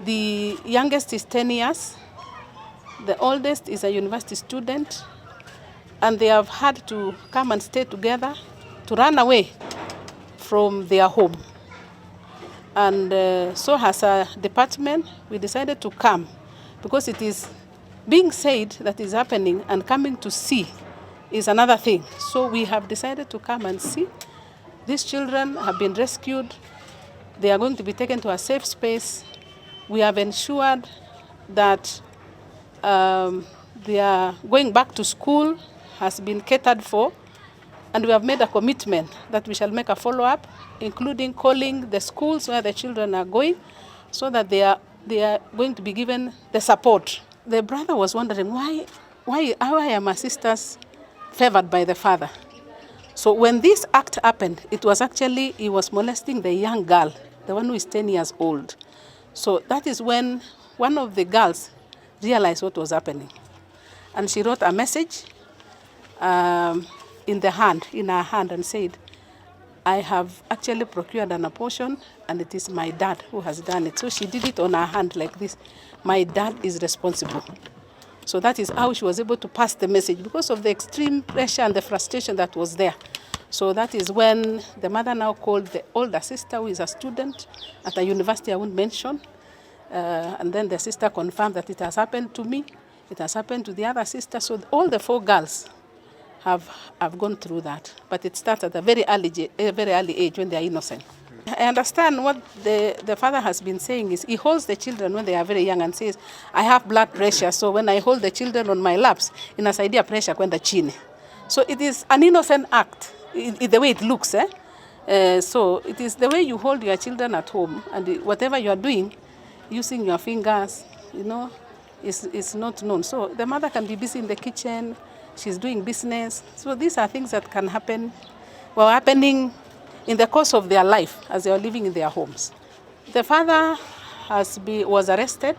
The youngest is 10 years. The oldest is a university student. And they have had to come and stay together to run away from their home. And so as a department, we decided to come because it is being said that is happening, and coming to see is another thing. So we have decided to come and see. These children have been rescued. They are going to be taken to a safe space. We have ensured that they are going back to school has been catered for, and we have made a commitment that we shall make a follow-up, including calling the schools where the children are going, so that they are going to be given the support. The brother was wondering why are my sisters favored by the father? So when this act happened, it was actually, he was molesting the young girl, the one who is 10 years old. So that is when one of the girls realized what was happening. And she wrote a message in her hand, and said, I have actually procured an abortion, and it is my dad who has done it. So she did it on her hand like this. My dad is responsible. So that is how she was able to pass the message, because of the extreme pressure and the frustration that was there. So that is when the mother now called the older sister, who is a student at a university I won't mention. And then the sister confirmed that it has happened to me. It has happened to the other sister. So all the 4 girls have gone through that. But it starts at a very early age when they are innocent. I understand what the father has been saying is he holds the children when they are very young and says, I have blood pressure, so when I hold the children on my laps, inasaidia pressure kwenda chini. So it is an innocent act, the way it looks. So it is the way you hold your children at home, and whatever you are doing, using your fingers, is not known. So the mother can be busy in the kitchen, she's doing business. So these are things that can happen, happening in the course of their life as they are living in their homes. The father was arrested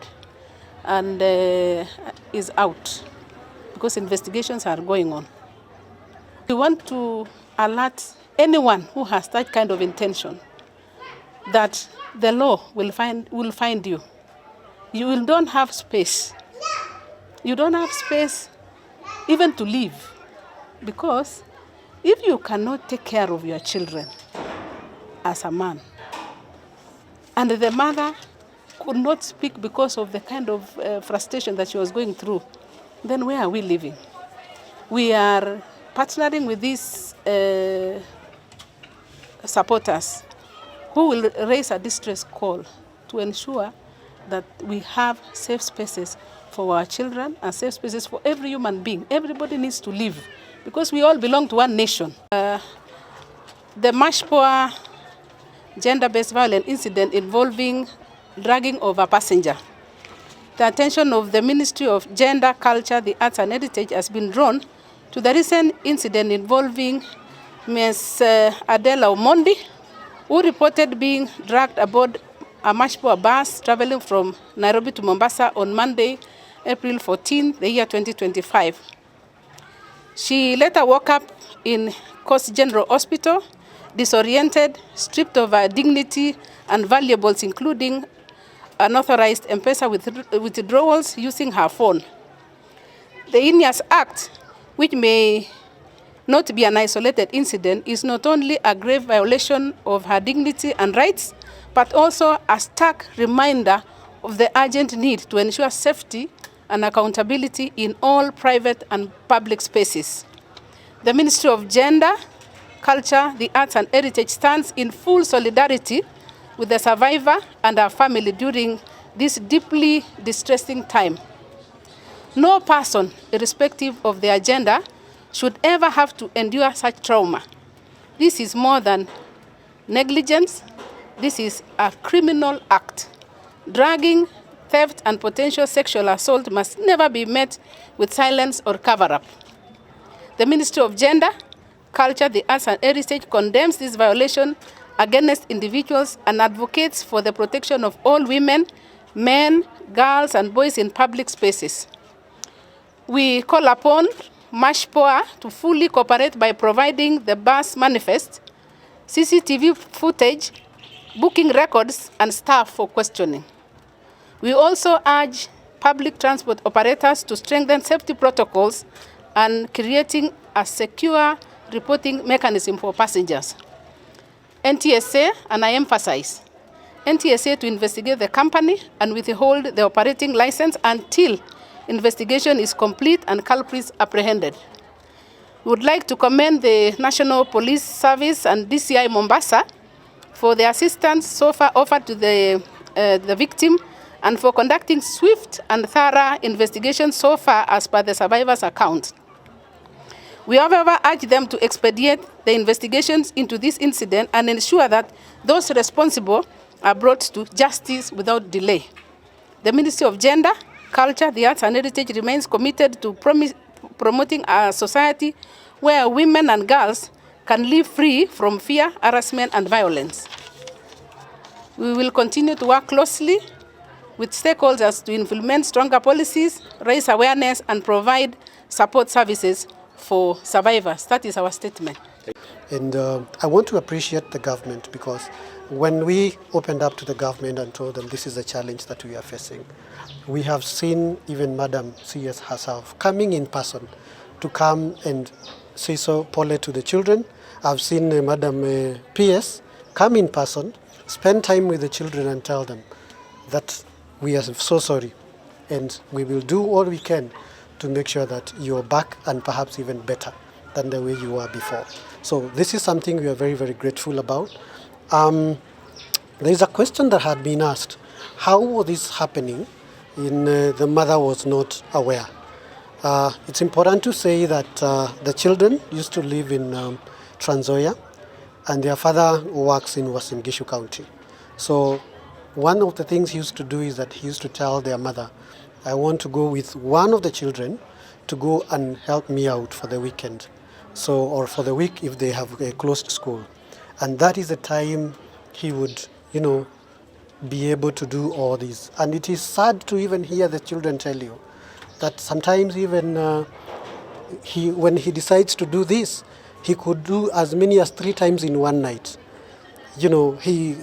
and is out because investigations are going on. We want to alert anyone who has that kind of intention that the law will find you. You don't have space. You don't have space even to live, because if you cannot take care of your children as a man, and the mother could not speak because of the kind of frustration that she was going through, then where are we living? We are partnering with these supporters who will raise a distress call to ensure that we have safe spaces for our children and safe spaces for every human being. Everybody needs to live, because we all belong to one nation. The Mashpoa gender-based violence incident involving dragging of a passenger. The attention of the Ministry of Gender, Culture, the Arts and Heritage has been drawn to the recent incident involving Ms. Adela Omondi, who reported being dragged aboard a Mashpoa bus traveling from Nairobi to Mombasa on Monday, April 14, the year 2025. She later woke up in Coast General Hospital, disoriented, stripped of her dignity and valuables, including unauthorized M-Pesa withdrawals using her phone. The heinous act, which may not be an isolated incident, is not only a grave violation of her dignity and rights, but also a stark reminder of the urgent need to ensure safety and accountability in all private and public spaces. The Ministry of Gender, Culture, the Arts and Heritage stands in full solidarity with the survivor and her family during this deeply distressing time. No person, irrespective of their gender, should ever have to endure such trauma. This is more than negligence. This is a criminal act. Dragging, theft, and potential sexual assault must never be met with silence or cover-up. The Ministry of Gender, Culture, the Arts and Heritage condemns this violation against individuals and advocates for the protection of all women, men, girls, and boys in public spaces. We call upon Mashpoa to fully cooperate by providing the bus manifest, CCTV footage, booking records, and staff for questioning. We also urge public transport operators to strengthen safety protocols and creating a secure reporting mechanism for passengers. NTSA, and I emphasize, NTSA to investigate the company and withhold the operating license until investigation is complete and culprits apprehended. We would like to commend the National Police Service and DCI Mombasa for the assistance so far offered to the victim and for conducting swift and thorough investigations so far as per the survivor's account. We however urge them to expedite the investigations into this incident and ensure that those responsible are brought to justice without delay. The Ministry of Gender, Culture, the Arts and Heritage remains committed to promoting a society where women and girls can live free from fear, harassment and violence. We will continue to work closely with stakeholders to implement stronger policies, raise awareness and provide support services for survivors. That is our statement. And I want to appreciate the government, because when we opened up to the government and told them this is a challenge that we are facing, we have seen even Madam CS herself coming in person to come and say so pole to the children. I've seen Madam PS come in person, spend time with the children and tell them that we are so sorry and we will do all we can to make sure that you're back and perhaps even better than the way you were before. So this is something we are very, very grateful about. There is a question that had been asked. How was this happening in the mother was not aware? It's important to say that the children used to live in Trans Nzoia and their father works in Uasin Gishu County. So one of the things he used to do is that he used to tell their mother, I want to go with one of the children to go and help me out for the weekend. So, or for the week if they have a closed school. And that is the time he would, be able to do all this. And it is sad to even hear the children tell you that sometimes even when he decides to do this, he could do as many as 3 times in one night. He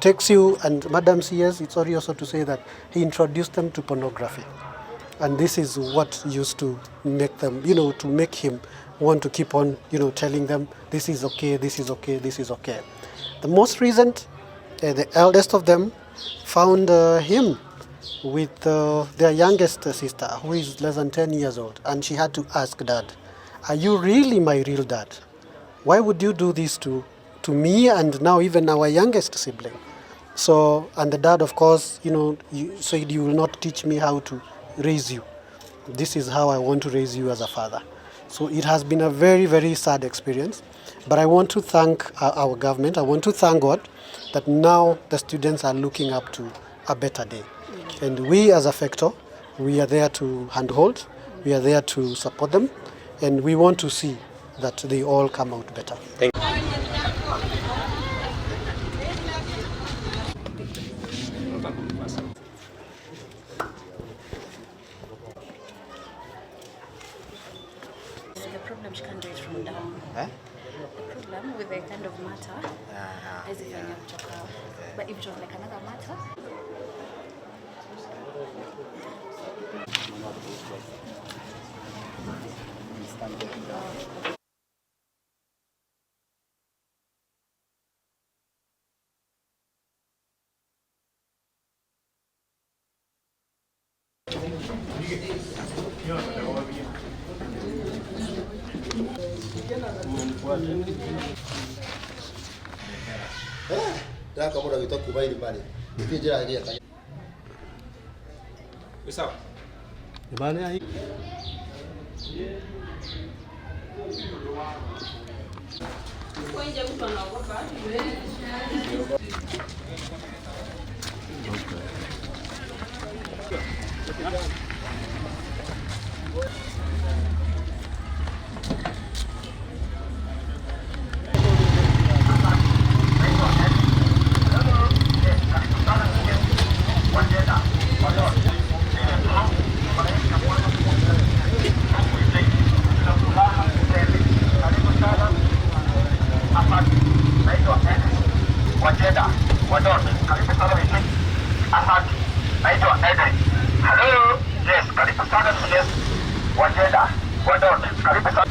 takes you, and Madam CS, it's sorry also to say that he introduced them to pornography. And this is what used to make them, to make him want to keep on, telling them this is okay, this is okay, this is okay. The most recent, the eldest of them found him with their youngest sister, who is less than 10 years old. And she had to ask Dad, are you really my real dad? Why would you do this to me and now even our youngest sibling? So, and the dad, of course, you said you will not teach me how to raise you. This is how I want to raise you as a father. So it has been a very, very sad experience. But I want to thank our government. I want to thank God that now the students are looking up to a better day. And we as a Factor, we are there to handhold. We are there to support them. And we want to see that they all come out better. Thank you. The problem she can't do it from down. The problem with the kind of matter is if I have to call. But if it was like another matter. Wajeda, Wadon, karibu sana. Wajeda, Wadot, karibu sana.